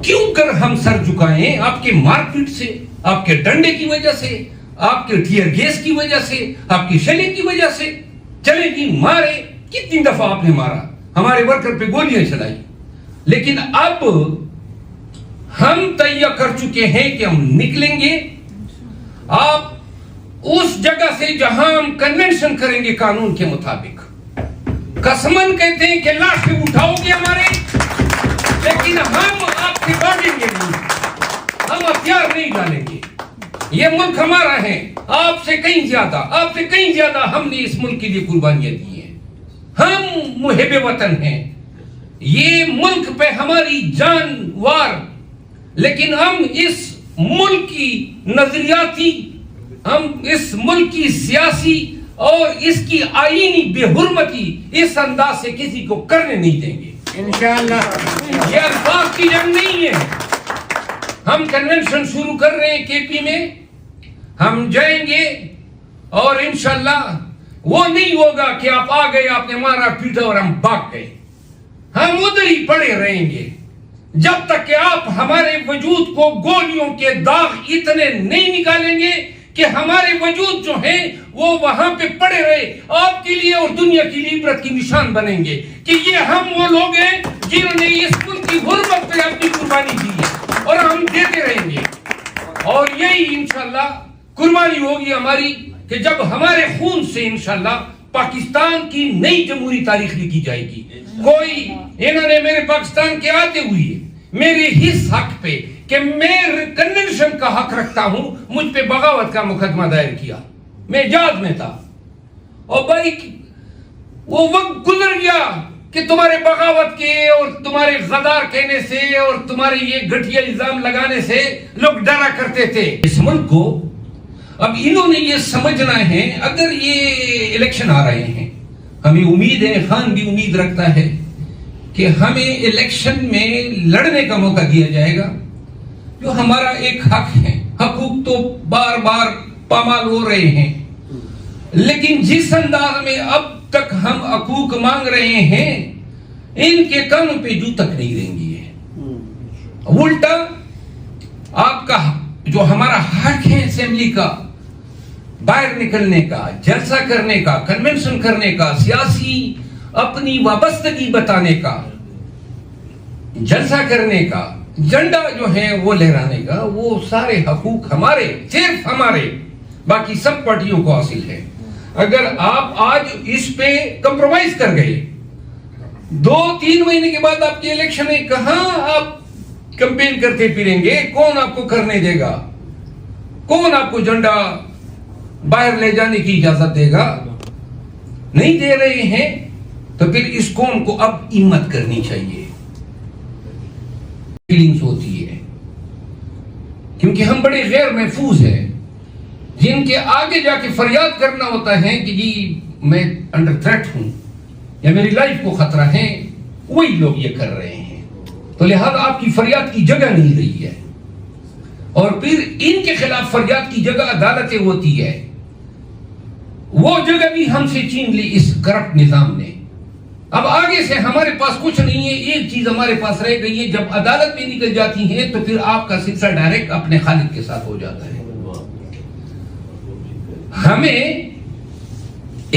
کیوں کر ہم سر جھکائیں آپ کے مارکیٹ سے, آپ کے ڈنڈے کی وجہ سے, آپ کے ٹیئر گیس کی وجہ سے, آپ کی شیلنگ کی وجہ سے. چلے جی مارے, کتنی دفعہ آپ نے مارا, ہمارے ورکر پہ گولیاں چلائی, لیکن اب ہم طے کر چکے ہیں کہ ہم نکلیں گے. آپ اس جگہ سے جہاں ہم کنونشن کریں گے قانون کے مطابق. قسمن کہتے ہیں کہ لاشیں اٹھاؤ گے ہمارے, لیکن ہم آپ سے بانٹیں گے نہیں, ہم ہتھیار نہیں ڈالیں گے. یہ ملک ہمارا ہے, آپ سے کہیں زیادہ ہم نے اس ملک کے لیے قربانیاں دی ہیں. ہم محب وطن ہیں, یہ ملک پہ ہماری جان وار, لیکن ہم اس ملک کی نظریاتی, ہم اس ملک کی سیاسی اور اس کی آئینی بے حرمتی اس انداز سے کسی کو کرنے نہیں دیں گے انشاءاللہ. یہ الفاظ کی جنگ نہیں ہے. ہم کنونشن شروع کر رہے ہیں کے پی میں, ہم جائیں گے اور انشاءاللہ وہ نہیں ہوگا کہ آپ آ گئے, آپ نے مارا پیٹا اور ہم بھاگ گئے. ہم ادھر ہی پڑے رہیں گے جب تک کہ آپ ہمارے وجود کو گولیوں کے داغ اتنے نہیں نکالیں گے کہ ہمارے وجود جو ہیں وہ وہاں پہ پڑے رہے, آپ کے لیے اور دنیا کے لیے عبرت کی نشان بنیں گے کہ یہ ہم وہ لوگ ہیں جنہوں نے اس ملک کی حرمت پہ اپنی قربانی دی ہے, اور ہم دیتے رہیں گے. اور یہی انشاءاللہ قربانی ہوگی ہماری کہ جب ہمارے خون سے انشاءاللہ پاکستان کی نئی جمہوری تاریخ لکھی جائے گی. کوئی انہوں نے میرے پاکستان کے آتے ہوئے میرے اس حق پہ کہ میں کنونشن کا حق رکھتا ہوں, مجھ پہ بغاوت کا مقدمہ دائر کیا. میں جاز میں تھا, اور بھائی وہ وقت گزر گیا کہ تمہارے بغاوت کے اور تمہارے غدار کہنے سے اور تمہارے یہ گھٹیا الزام لگانے سے لوگ ڈرا کرتے تھے. اس ملک کو اب انہوں نے یہ سمجھنا ہے, اگر یہ الیکشن آ رہے ہیں, ہمیں امید ہے, خان بھی امید رکھتا ہے کہ ہمیں الیکشن میں لڑنے کا موقع دیا جائے گا, جو ہمارا ایک حق ہے. حقوق تو بار بار پامال ہو رہے ہیں, لیکن جس انداز میں اب تک ہم حقوق مانگ رہے ہیں ان کے کانوں پہ جو تک نہیں رہیں گی ہے. الٹا آپ کا جو ہمارا حق ہے اسمبلی کا, باہر نکلنے کا, جلسہ کرنے کا, کنونشن کرنے کا, سیاسی اپنی وابستگی بتانے کا, جلسہ کرنے کا, جھنڈا جو ہے وہ لہرانے کا, وہ سارے حقوق ہمارے, صرف ہمارے, باقی سب پارٹیوں کو حاصل ہے. اگر آپ آج اس پہ کمپرومائز کر گئے, 2-3 مہینے کے بعد آپ کی الیکشن ہے, کہاں آپ کمپین کرتے پھریں گے؟ کون آپ کو کرنے دے گا؟ کون آپ کو جھنڈا باہر لے جانے کی اجازت دے گا؟ نہیں دے رہے ہیں تو پھر اس قوم کو اب ہمت کرنی چاہیے. فیلنگز ہوتی ہے کیونکہ ہم بڑے غیر محفوظ ہیں, جن کے آگے جا کے فریاد کرنا ہوتا ہے کہ جی میں انڈر تھریٹ ہوں یا میری لائف کو خطرہ ہے, وہی لوگ یہ کر رہے ہیں. تو لہذا آپ کی فریاد کی جگہ نہیں رہی ہے, اور پھر ان کے خلاف فریاد کی جگہ عدالتیں ہوتی ہے, وہ جگہ بھی ہم سے چھین لی اس کرپٹ نظام نے. اب آگے سے ہمارے پاس کچھ نہیں ہے, ایک چیز ہمارے پاس رہ گئی ہے, جب عدالت میں نکل جاتی ہے تو پھر آپ کا سلسلہ ڈائریکٹ اپنے خالق کے ساتھ ہو جاتا ہے. ہمیں